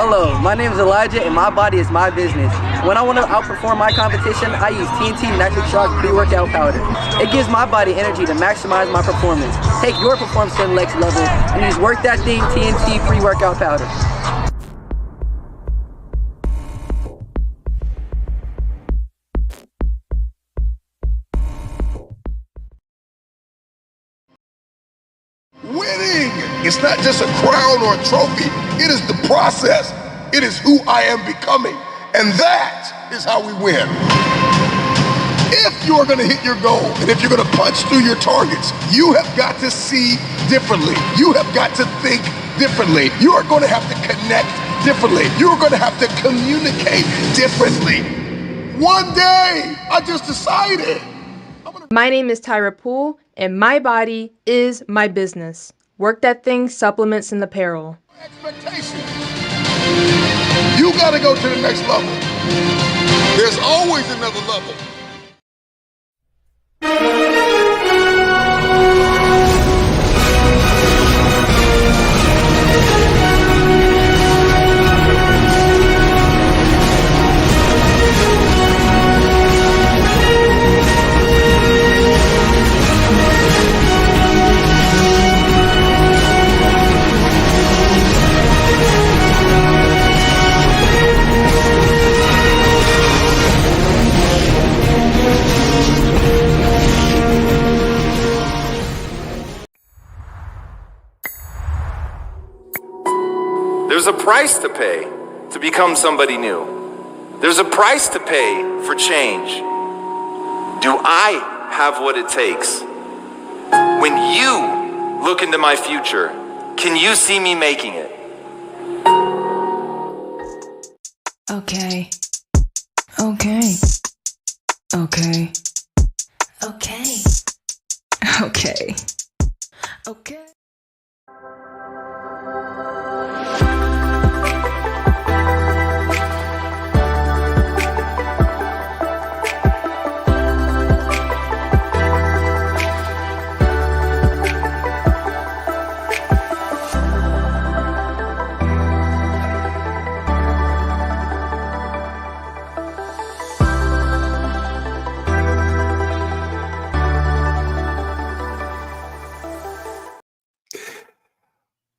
Hello, my name is Elijah and my body is my business. When I want to outperform my competition, I use TNT Nitric Charge pre-workout powder. It gives my body energy to maximize my performance. Take your performance to the next level and use Work That Thing TNT pre-workout powder. Winning! It's not just a crown or a trophy. It is the process. It is who I am becoming. And that is how we win. If you're going to hit your goal and if you're going to punch through your targets, you have got to see differently. You have got to think differently. You are going to have to connect differently. You're going to have to communicate differently. One day, I just decided. My name is Tyra Poole, and my body is my business. Work That Thing supplements and apparel. Expectation. You got to go to the next level. There's always another level. There's a price to pay to become somebody new. There's a price to pay for change. Do I have what it takes? When you look into my future, can you see me making it? Okay. Okay. Okay. Okay. Okay. Okay.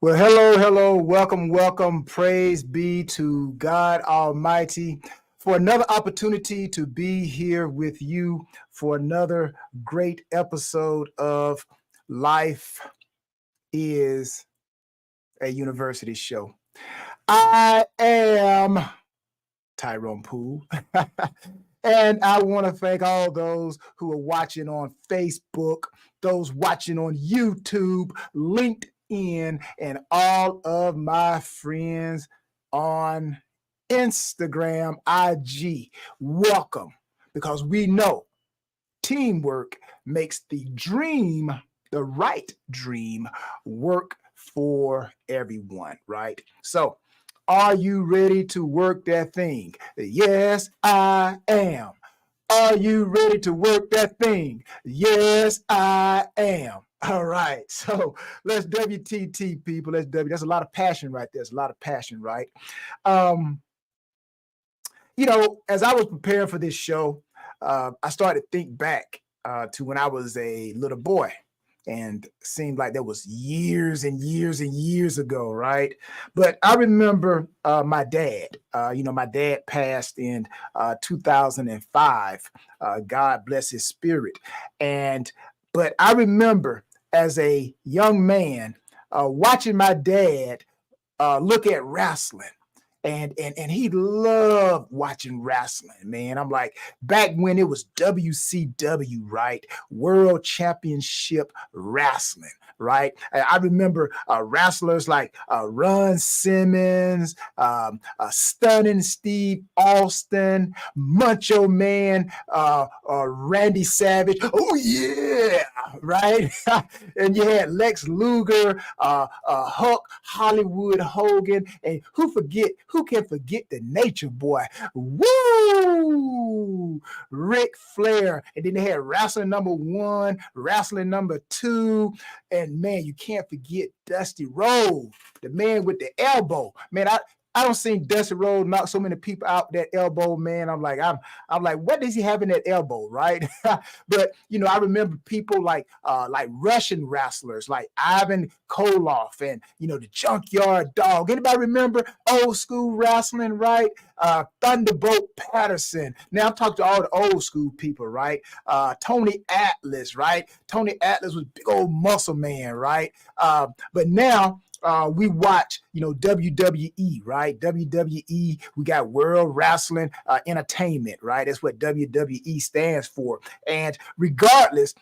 Well, hello, welcome. Praise be to God Almighty for another opportunity to be here with you for another great episode of Life is a University Show. I am Tyrone Poole, and I want to thank all those who are watching on Facebook, those watching on YouTube, LinkedIn, and all of my friends on Instagram, IG. Welcome, because we know teamwork makes the right dream, work for everyone, right? So, are you ready to work that thing? Yes, I am. Are you ready to work that thing? Yes, I am. All right, so let's WTT, people. Let's W. That's a lot of passion right there. There's a lot of passion, right? As I was preparing for this show, I started to think back to when I was a little boy, and seemed like that was years and years and years ago, right? But I remember my dad. My dad passed in 2005. God bless his spirit. But I remember as a young man watching my dad look at wrestling. And he loved watching wrestling, man. I'm like, back when it was WCW, right? World Championship Wrestling, right? I remember wrestlers like Ron Simmons, Stunning Steve Austin, Macho Man, Randy Savage. Oh, yeah, right? And you had Lex Luger, Hulk, Hollywood Hogan, and who can forget the Nature Boy? Woo! Ric Flair. And then they had wrestling number 1, wrestling number 2. And man, you can't forget Dusty Rhodes, the man with the elbow. Man, I don't see Dusty Rhodes knock so many people out that elbow, man. I'm like, what does he have in that elbow, right? But I remember people like Russian wrestlers like Ivan Koloff and the Junkyard Dog. Anybody remember old school wrestling, right? Thunderbolt Patterson. Now I'm talking to all the old school people, right? Tony Atlas, right? Tony Atlas was big old muscle man, right? But now we watch, WWE, right? WWE, we got World Wrestling Entertainment, right? That's what WWE stands for. And regardless,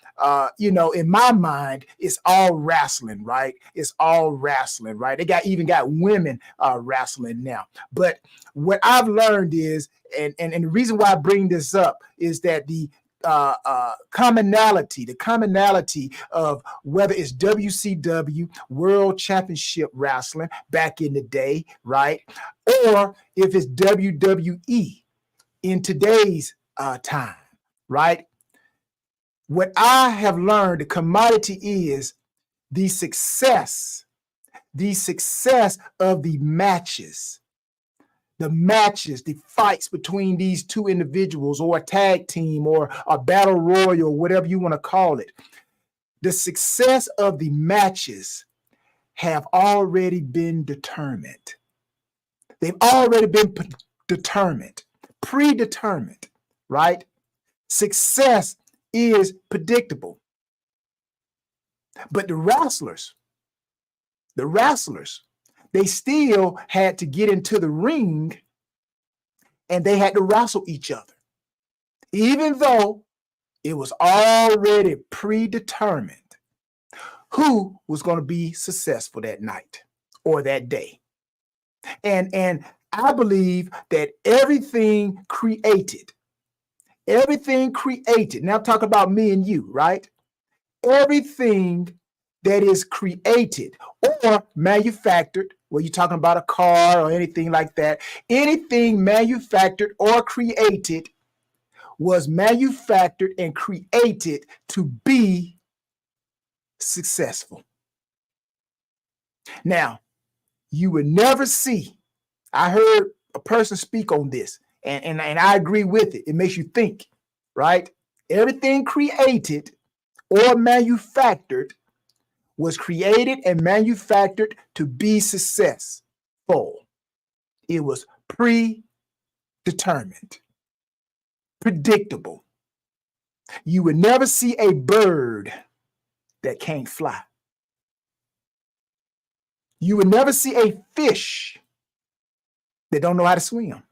in my mind, it's all wrestling, right? It's all wrestling, right? They even got women wrestling now. But what I've learned is, and the reason why I bring this up is that the commonality of whether it's WCW, World Championship Wrestling back in the day, right? Or if it's WWE in today's time, right? What I have learned, the commodity is the success of the matches. The fights between these two individuals or a tag team or a battle royal, whatever you want to call it. The success of the matches have already been determined. They've already been predetermined, right? Success is predictable. But the wrestlers, they still had to get into the ring and they had to wrestle each other, even though it was already predetermined who was going to be successful that night or that day. And I believe that everything created, now I'm talking about me and you, right? Everything that is created or manufactured, where you're talking about a car or anything like that, anything manufactured or created was manufactured and created to be successful. Now, you would never see, I heard a person speak on this, and I agree with it. It makes you think, right? Everything created or manufactured was created and manufactured to be successful. It was predetermined, predictable. You would never see a bird that can't fly. You would never see a fish that don't know how to swim.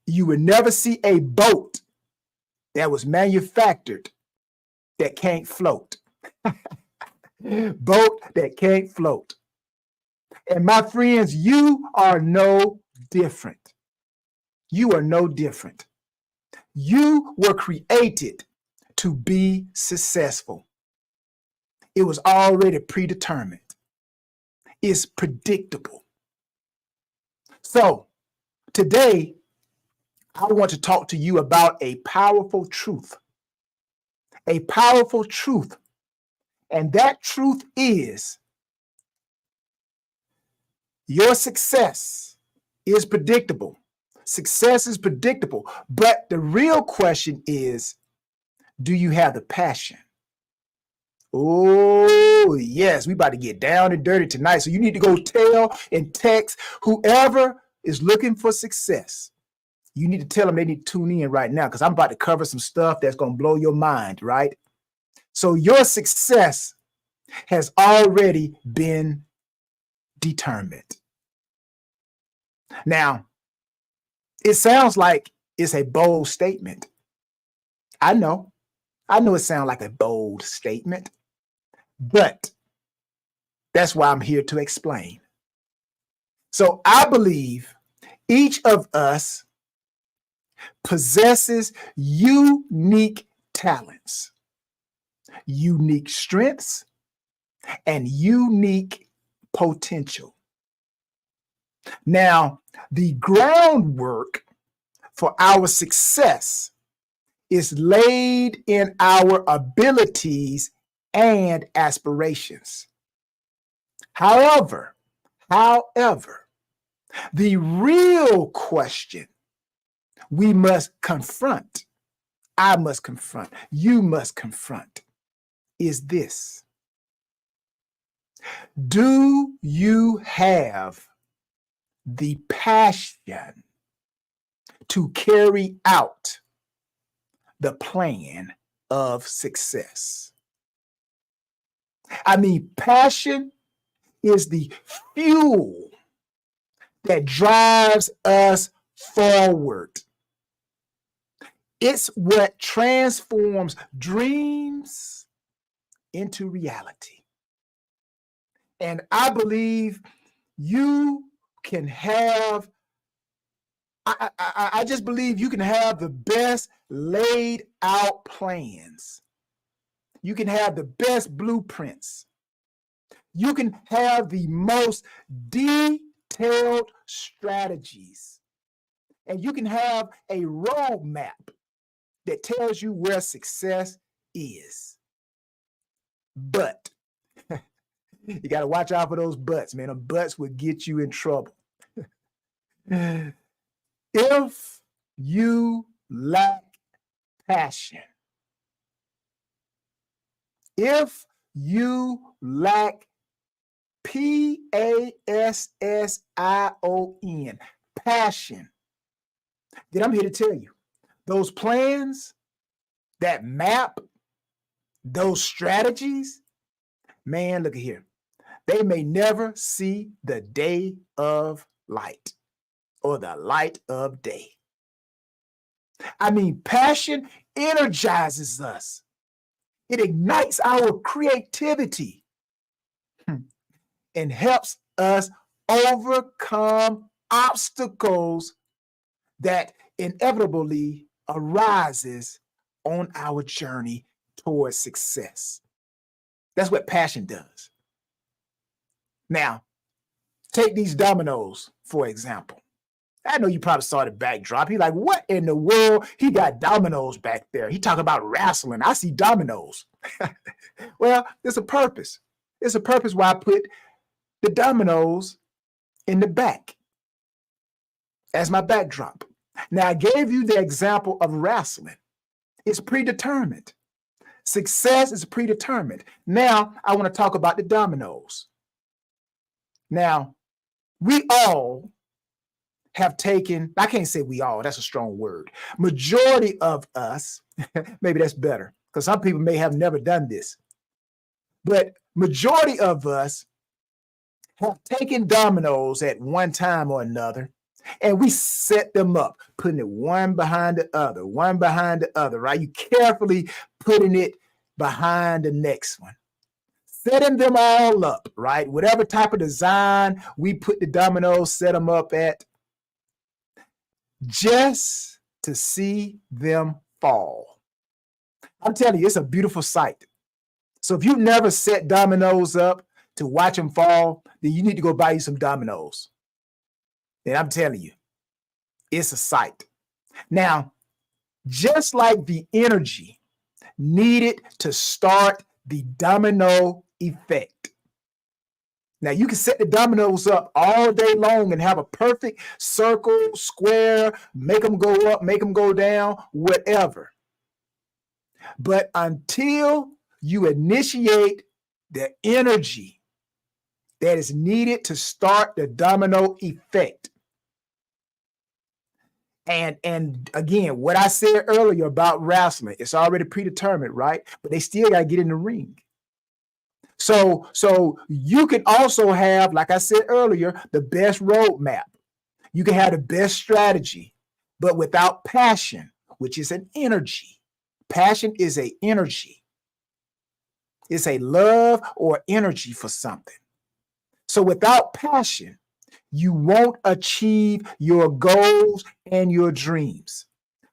You would never see a boat that was manufactured that can't float. Boat that can't float. And my friends, you are no different. You are no different. You were created to be successful. It was already predetermined. It's predictable. So today, I want to talk to you about a powerful truth. A powerful truth. And that truth is your success is predictable. Success is predictable. But the real question is, do you have the passion? Oh, yes, we about to get down and dirty tonight. So you need to go tell and text whoever is looking for success. You need to tell them they need to tune in right now because I'm about to cover some stuff that's going to blow your mind, right? So your success has already been determined. Now, it sounds like it's a bold statement. I know it sounds like a bold statement, but that's why I'm here to explain. So I believe each of us possesses unique talents, unique strengths, and unique potential. Now, the groundwork for our success is laid in our abilities and aspirations. However, The real question we must confront, I must confront, you must confront, is this. Do you have the passion to carry out the plan of success? I mean, passion is the fuel that drives us forward. It's what transforms dreams into reality. And I believe you can have, I just believe you can have the best laid out plans. You can have the best blueprints. You can have the most detailed strategies. And you can have a roadmap that tells you where success is. But you got to watch out for those buts, man. Them buts will get you in trouble. If you lack passion, if you lack PASSION, passion, then I'm here to tell you, those plans, that map, those strategies, man, look at here. They may never see the day of light or the light of day. I mean, passion energizes us. It ignites our creativity and helps us overcome obstacles that inevitably arises on our journey towards success. That's what passion does. Now, take these dominoes, for example. I know you probably saw the backdrop. You're like, what in the world? He got dominoes back there. He talking about wrestling. I see dominoes. Well, there's a purpose. There's a purpose why I put the dominoes in the back as my backdrop. Now, I gave you the example of wrestling. It's predetermined. Success is predetermined. Now, I want to talk about the dominoes. Now, we all have taken, I can't say we all, that's a strong word. Majority of us, maybe that's better, because some people may have never done this. But majority of us have taken dominoes at one time or another, and we set them up, putting it one behind the other, right? You carefully putting it behind the next one. Setting them all up, right? Whatever type of design we put the dominoes, set them up at, just to see them fall. I'm telling you, it's a beautiful sight. So if you've never set dominoes up to watch them fall, then you need to go buy you some dominoes. And I'm telling you, it's a sight. Now, just like the energy needed to start the domino effect. Now, you can set the dominoes up all day long and have a perfect circle, square, make them go up, make them go down, whatever. But until you initiate the energy that is needed to start the domino effect. And again, what I said earlier about wrestling, it's already predetermined, right? But they still got to get in the ring. So you can also have, like I said earlier, the best roadmap. You can have the best strategy, but without passion, which is an energy. Passion is an energy. It's a love or energy for something. So without passion, you won't achieve your goals and your dreams.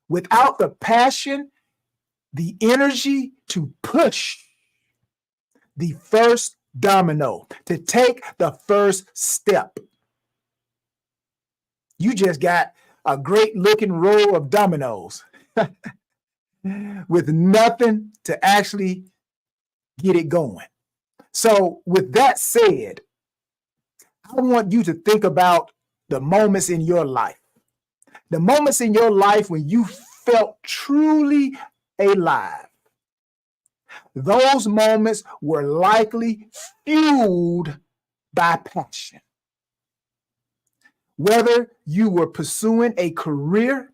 Without the passion, the energy to push the first domino, to take the first step, you just got a great looking row of dominoes with nothing to actually get it going. So with that said, I want you to think about the moments in your life. The moments in your life when you felt truly alive. Those moments were likely fueled by passion. Whether you were pursuing a career,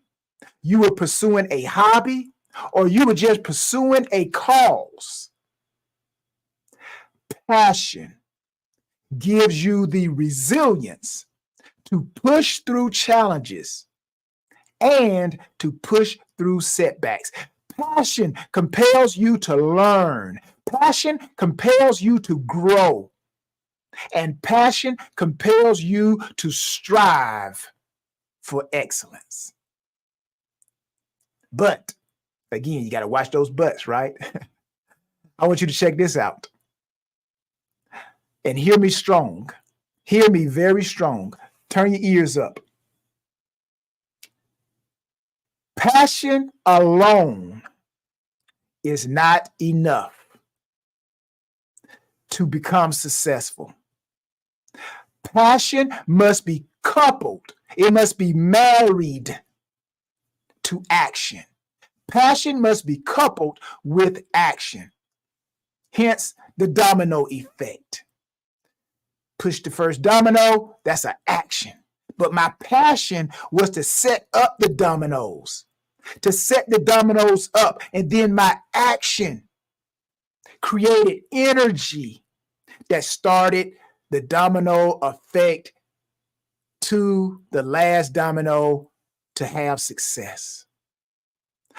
you were pursuing a hobby, or you were just pursuing a cause, passion gives you the resilience to push through challenges and to push through setbacks. Passion compels you to learn. Passion compels you to grow. And passion compels you to strive for excellence. But, again, you got to watch those buts, right? I want you to check this out. And hear me strong. Hear me very strong. Turn your ears up. Passion alone is not enough to become successful. Passion must be coupled. It must be married to action. Passion must be coupled with action. Hence the domino effect. Push the first domino, that's an action. But my passion was to set up the dominoes, up. And then my action created energy that started the domino effect to the last domino to have success.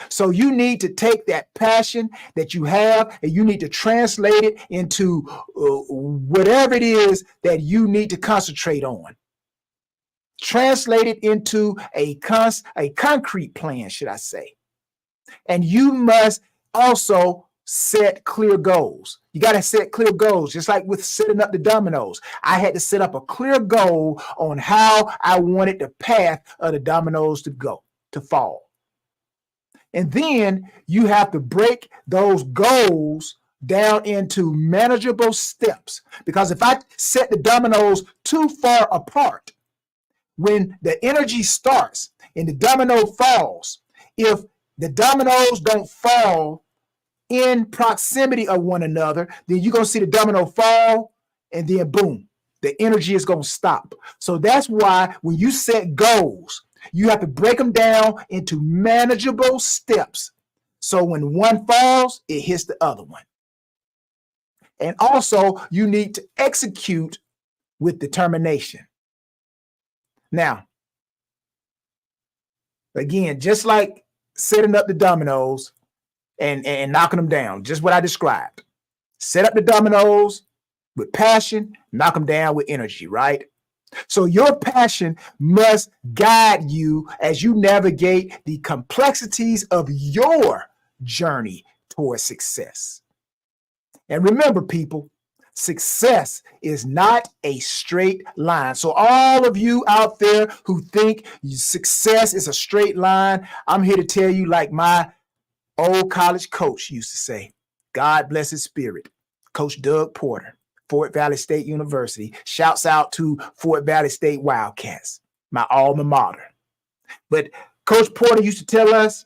So you need to take that passion that you have and you need to translate it into whatever it is that you need to concentrate on. Translate it into a concrete plan, should I say. And you must also set clear goals. You got to set clear goals, just like with setting up the dominoes. I had to set up a clear goal on how I wanted the path of the dominoes to fall. And then you have to break those goals down into manageable steps. Because if I set the dominoes too far apart, when the energy starts and the domino falls, if the dominoes don't fall in proximity of one another, then you're going to see the domino fall and then boom, the energy is going to stop. So that's why when you set goals, you have to break them down into manageable steps. So when one falls, it hits the other one. And also, you need to execute with determination. Now, again, just like setting up the dominoes and knocking them down, just what I described. Set up the dominoes with passion, knock them down with energy, right? So your passion must guide you as you navigate the complexities of your journey towards success. And remember, people, success is not a straight line. So all of you out there who think success is a straight line, I'm here to tell you, like my old college coach used to say, God bless his spirit, Coach Doug Porter, Fort Valley State University. Shouts out to Fort Valley State Wildcats, my alma mater. But Coach Porter used to tell us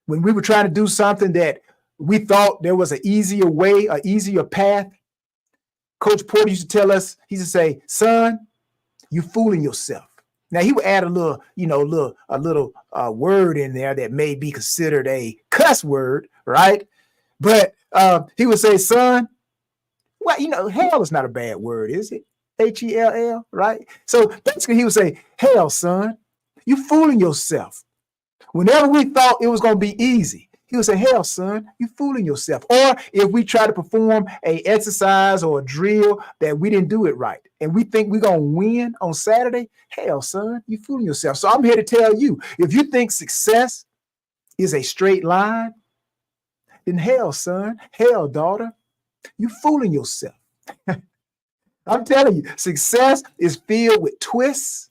when we were trying to do something that we thought there was an easier way, an easier path, Coach Porter used to tell us, he used to say, son, you fooling yourself. Now he would add a little word in there that may be considered a cuss word, right? But he would say, son, well, hell is not a bad word, is it? H-E-L-L, right? So basically he would say, hell, son, you fooling yourself. Whenever we thought it was going to be easy, he would say, hell, son, you fooling yourself. Or if we try to perform a exercise or a drill that we didn't do it right, and we think we're going to win on Saturday, hell, son, you fooling yourself. So I'm here to tell you, if you think success is a straight line, then hell, son, hell, daughter, you fooling yourself. I'm telling you, success is filled with twists.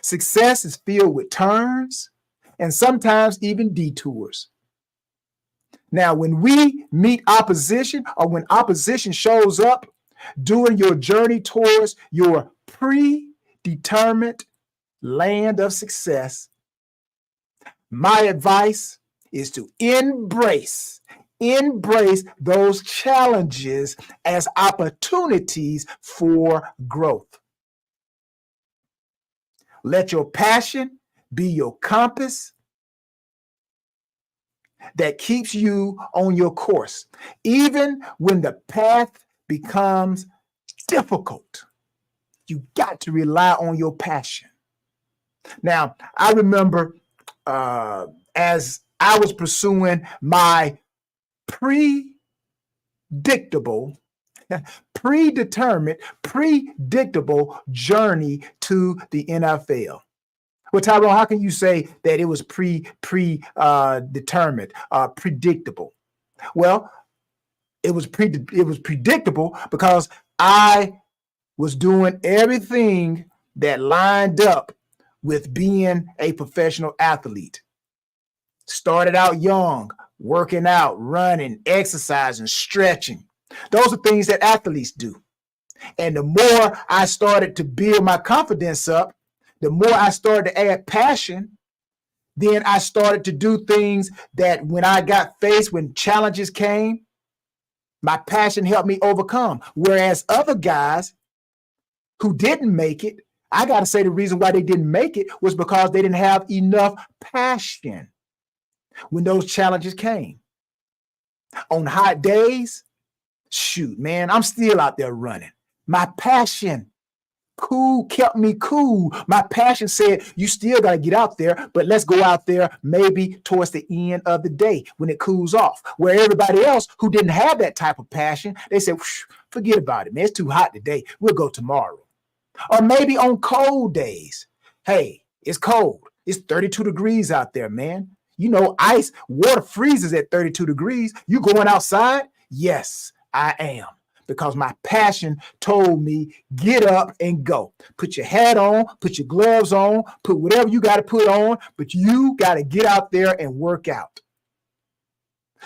Success is filled with turns and sometimes even detours. Now, when we meet opposition or when opposition shows up during your journey towards your predetermined land of success, my advice is to embrace those challenges as opportunities for growth. Let your passion be your compass that keeps you on your course, even when the path becomes difficult. You got to rely on your passion. Now, I remember as I was pursuing my predictable journey to the NFL. Well, Tyrone, how can you say that it was determined, predictable? Well, it was predictable because I was doing everything that lined up with being a professional athlete. Started out young, working out, running, exercising, stretching. Those are things that athletes do. And the more I started to build my confidence up, the more I started to add passion, then I started to do things that when I got faced, when challenges came, my passion helped me overcome. Whereas other guys who didn't make it, I got to say the reason why they didn't make it was because they didn't have enough passion when those challenges came. On hot days, shoot, man, I'm still out there running. My passion kept me cool. My passion said, you still got to get out there, but let's go out there maybe towards the end of the day when it cools off. Where everybody else who didn't have that type of passion, they said, forget about it, man. It's too hot today. We'll go tomorrow. Or maybe on cold days. Hey, it's cold. It's 32 degrees out there, man. You know, water freezes at 32 degrees. You going outside? Yes, I am. Because my passion told me, get up and go. Put your hat on, put your gloves on, put whatever you got to put on, but you got to get out there and work out.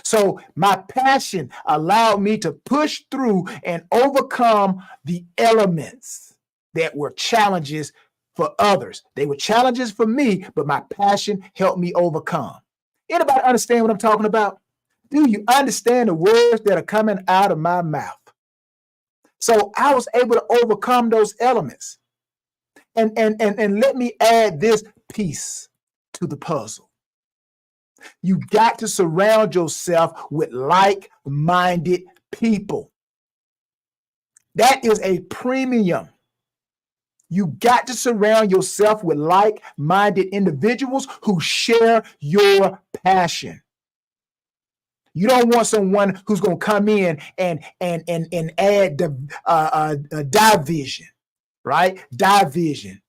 So my passion allowed me to push through and overcome the elements that were challenges for others. They were challenges for me, but my passion helped me overcome. Anybody understand what I'm talking about? Do you understand the words that are coming out of my mouth? So I was able to overcome those elements. And let me add this piece to the puzzle. You got to surround yourself with like-minded people. That is a premium. You got to surround yourself with like-minded individuals who share your passion. You don't want someone who's going to come in and add division, right? Division,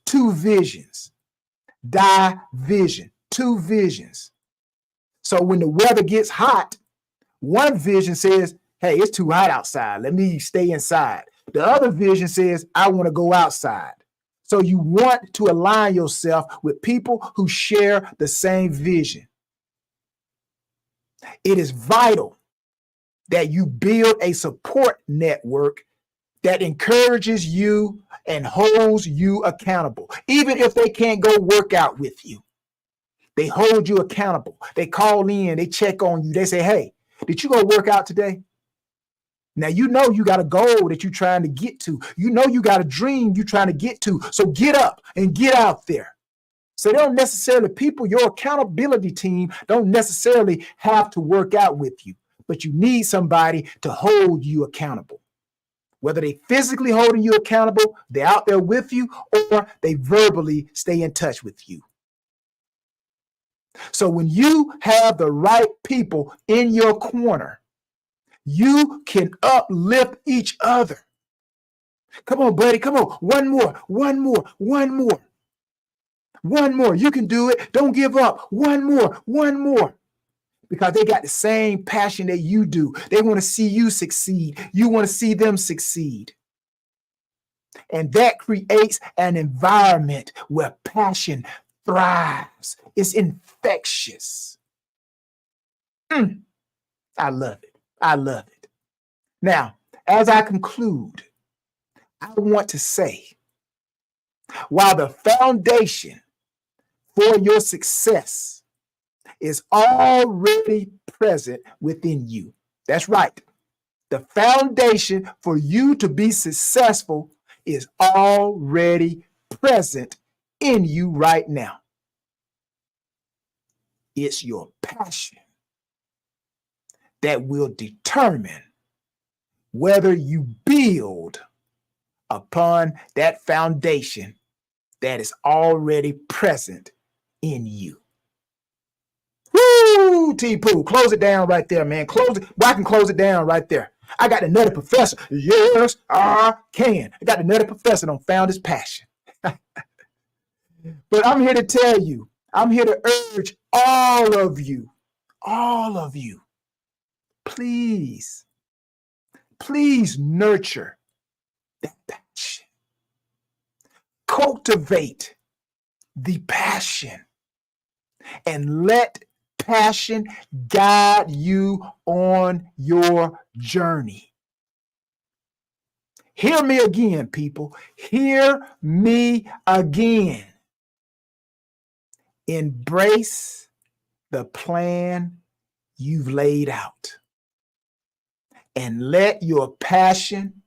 two visions, two visions. So when the weather gets hot, one vision says, hey, it's too hot outside. Let me stay inside. The other vision says, I want to go outside. So you want to align yourself with people who share the same vision. It is vital that you build a support network that encourages you and holds you accountable. Even if they can't go work out with you, they hold you accountable. They call in, they check on you. They say, hey, did you go work out today? Now, you know you got a goal that you're trying to get to. You know you got a dream you're trying to get to. So get up and get out there. So they don't necessarily, your accountability team don't necessarily have to work out with you, but you need somebody to hold you accountable. Whether they physically holding you accountable, they're out there with you, or they verbally stay in touch with you. So when you have the right people in your corner, you can uplift each other. Come on, buddy. Come on. One more. You can do it. Don't give up. One more. Because they got the same passion that you do. They want to see you succeed. You want to see them succeed. And that creates an environment where passion thrives. It's infectious. I love it. Now, as I conclude, I want to say while the foundation for your success is already present within you. That's right. The foundation for you to be successful is already present in you right now. It's your passion that will determine whether you build upon that foundation that is already present in you. Woo, T-Poo, close it down right there, man. Close it. Well, I can close it down right there. I got the Nutty Professor. Yes, I can. I got the Nutty Professor on found his passion. But I'm here to tell you, I'm here to urge all of you, please nurture that passion. Cultivate the passion and let passion guide you on your journey. Hear me again, people. Hear me again. Embrace the plan you've laid out and let your passion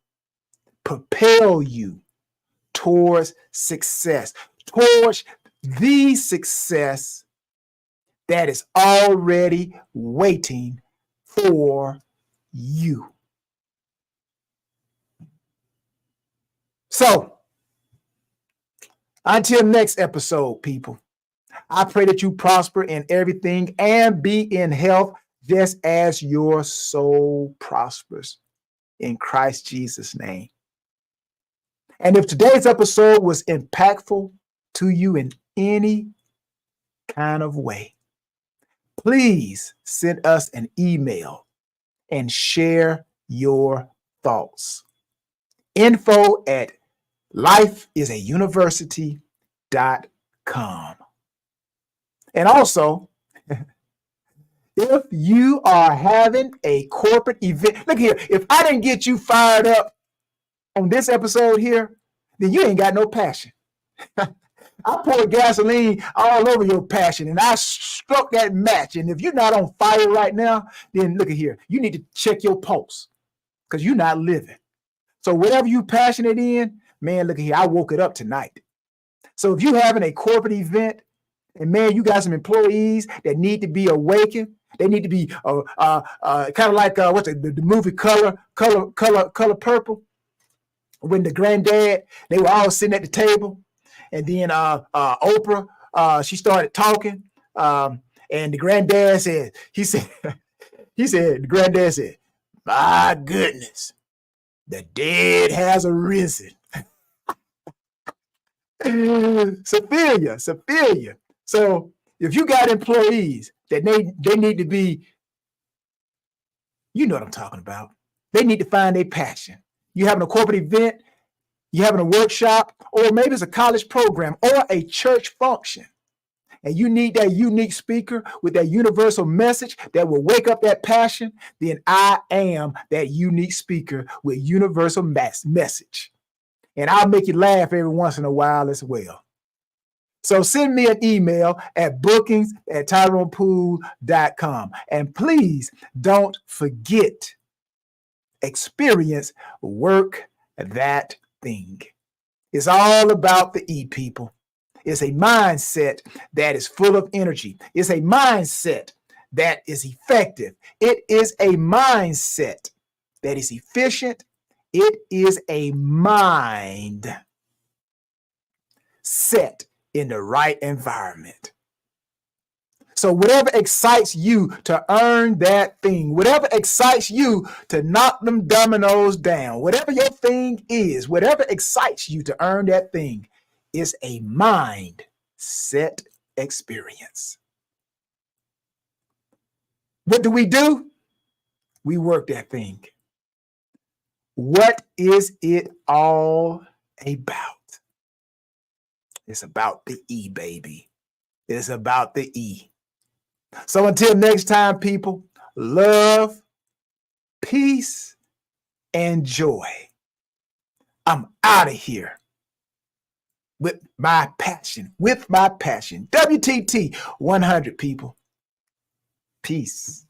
propel you towards success, towards the success that is already waiting for you. So, until next episode, people, I pray that you prosper in everything and be in health just as your soul prospers. In Christ Jesus' name. And if today's episode was impactful to you in any kind of way, please send us an email and share your thoughts. info@lifeisauniversity.com. And also, if you are having a corporate event, look here, if I didn't get you fired up on this episode here, then you ain't got no passion. I poured gasoline all over your passion and I struck that match. And if you're not on fire right now, then look at here, you need to check your pulse because you're not living. So whatever you're passionate in, man, look at here, I woke it up tonight. So if you're having a corporate event and man, you got some employees that need to be awakened, they need to be kind of like what's the movie Color Purple, when the granddad, they were all sitting at the table, and then Oprah, she started talking, and the granddad said, the granddad said, "My goodness, the dead has arisen." Sophia. So if you got employees that they need to be, you know what I'm talking about. They need to find their passion. You having a corporate event, you having a workshop, or maybe it's a college program or a church function, and you need that unique speaker with that universal message that will wake up that passion, then I am that unique speaker with universal message. And I'll make you laugh every once in a while as well. So send me an email at bookings@tyronepoole.com. And please don't forget, experience work that thing. It's all about the E, people. It's a mindset that is full of energy. It's a mindset that is effective. It is a mindset that is efficient. It is a mind set in the right environment. So whatever excites you to earn that thing, whatever excites you to knock them dominoes down, whatever your thing is, whatever excites you to earn that thing is a mind set experience. What do? We work that thing. What is it all about? It's about the E, baby. It's about the E. So until next time, people, love, peace, and joy. I'm out of here. with my passion, WTT 100 people. Peace.